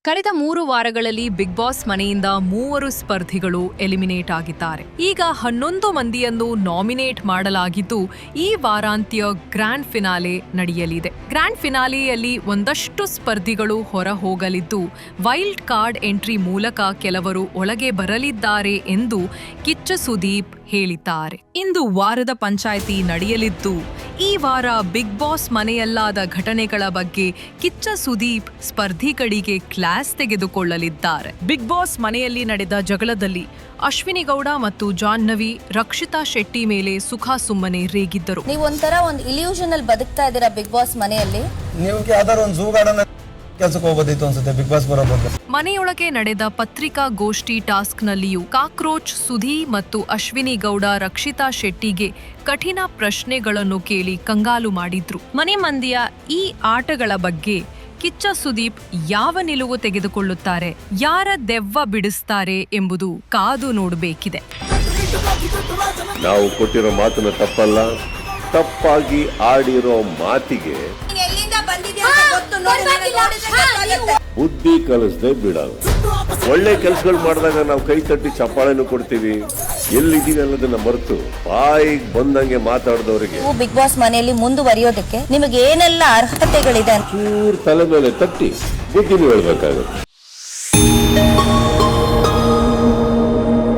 ಕಳೆದ 3 ವಾರಗಳಲ್ಲಿ big boss ಮನೆಯಿಂದ 3 ಸ್ಪರ್ಧಿಗಳು ಎಲಿಮಿನೇಟ್ ಆಗಿದ್ದಾರೆ. ಈಗ 11 ಮಂದಿಯನ್ನು ನಾಮಿನೇಟ್ ಮಾಡಲಾಗಿದ್ದು ಈ ವಾರಾಂತ್ಯ ಗ್ರ್ಯಾಂಡ್ ಫಿನಾಲೆ ನಡೆಯಲಿದೆ. ಗ್ರ್ಯಾಂಡ್ ಫಿನಾಲೆಯಲ್ಲಿ ಒಂದಷ್ಟು ಸ್ಪರ್ಧಿಗಳು ಹೊರ ಹೋಗಲಿದ್ದು ವೈಲ್ಡ್ ಕಾರ್ಡ್ ಎಂಟ್ರಿ ಮೂಲಕ ಕೆಲವರು ಒಳಗೆ ಬರಲಿದ್ದಾರೆ ಎಂದು ಕಿಚ್ಚ ಸುದೀಪ್ ಹೇಳಿದ್ದಾರೆ. ಇಂದು ವಾರದ ಪಂಚಾಯಿತಿ ನಡೆಯಲಿದ್ದು ಈ ವಾರ ಬಿಗ್ ಬಾಸ್ ಮನೆಯಲ್ಲಾದ ಘಟನೆಗಳ ಬಗ್ಗೆ ಕಿಚ್ಚ ಸುದೀಪ್ ಸ್ಪರ್ಧಿಗಳಿಗೆ ಕ್ಲಾಸ್ ತೆಗೆದುಕೊಳ್ಳಲಿದ್ದಾರೆ. ಬಿಗ್ ಬಾಸ್ ಮನೆಯಲ್ಲಿ ನಡೆದ ಜಗಳದಲ್ಲಿ ಅಶ್ವಿನಿ ಗೌಡ ಮತ್ತು ಜಾಹ್ನವಿ ರಕ್ಷಿತಾ ಶೆಟ್ಟಿ ಮೇಲೆ ಸುಮ್ಮನೆ ರೇಗಿದ್ದರು. ನೀವು ಒಂಥರ ಒಂದು ಇಲ್ಯೂಷನ್ ಅಲ್ಲಿ ಬದುಕ್ತಾ ಇದ್ದೀರಾ ಬಿಗ್ ಬಾಸ್ ಮನೆಯಲ್ಲಿ. ನೀವು ಯಾವ್ದಾರು ಒಂದು ಝೂ ಗಾರ್ಡನ್ ಕೆಲಸಕ್ಕೆ ಹೋಗೋದಿತ್ತು ಅನ್ಸುತ್ತೆ ಬಿಗ್ ಬಾಸ್ ಬರೋದು. ಮನೆಯೊಳಗೆ ನಡೆದ ಪತ್ರಿಕಾಗೋಷ್ಠಿ ಟಾಸ್ಕ್ನಲ್ಲಿಯೂ ಕಾಕ್ರೋಚ್ ಸುಧಿ ಮತ್ತು ಅಶ್ವಿನಿ ಗೌಡ ರಕ್ಷಿತಾ ಶೆಟ್ಟಿಗೆ ಕಠಿಣ ಪ್ರಶ್ನೆಗಳನ್ನು ಕೇಳಿ ಕಂಗಾಲು ಮಾಡಿದ್ರು. ಮನೆ ಮಂದಿಯ ಈ ಆಟಗಳ ಬಗ್ಗೆ ಕಿಚ್ಚ ಸುದೀಪ್ ಯಾವ ನಿಲುವು ತೆಗೆದುಕೊಳ್ಳುತ್ತಾರೆ, ಯಾರ ದೆವ್ವ ಬಿಡಿಸ್ತಾರೆ ಎಂಬುದು ಕಾದು ನೋಡಬೇಕಿದೆ. ನಾವು ಕೊಟ್ಟಿರೋ ಮಾತನ್ನ ತಪ್ಪಲ್ಲ, ತಪ್ಪಾಗಿ ಆಡಿರೋ ಮಾತಿಗೆ ಬುದ್ಧಿ ಕಲಿಸದೆ ಬಿಡಲ್ಲ. ಒಳ್ಳೆ ಕೆಲಸಗಳು ಮಾಡಿದಾಗ ನಾವು ಕೈ ತಟ್ಟಿ ಚಪ್ಪಾಳೆನೂ ಕೊಡ್ತೀವಿ. ಎಲ್ಲಿದ್ದೀವಿ ಅನ್ನೋದನ್ನ ಮರೆತು ಬಾಯಿಗೆ ಬಂದಂಗೆ ಮಾತಾಡಿದವರಿಗೆ ಬಿಗ್ ಬಾಸ್ ಮನೆಯಲ್ಲಿ ಮುಂದುವರಿಯೋದಕ್ಕೆ ನಿಮಗೆ ಏನೆಲ್ಲ ಅರ್ಹತೆಗಳಿದೆ ಚೂರ್ ತಲೆ ಮೇಲೆ ತಟ್ಟಿ ಬುದ್ಧಿನೂ ಹೇಳ್ಬೇಕಾಗುತ್ತೆ.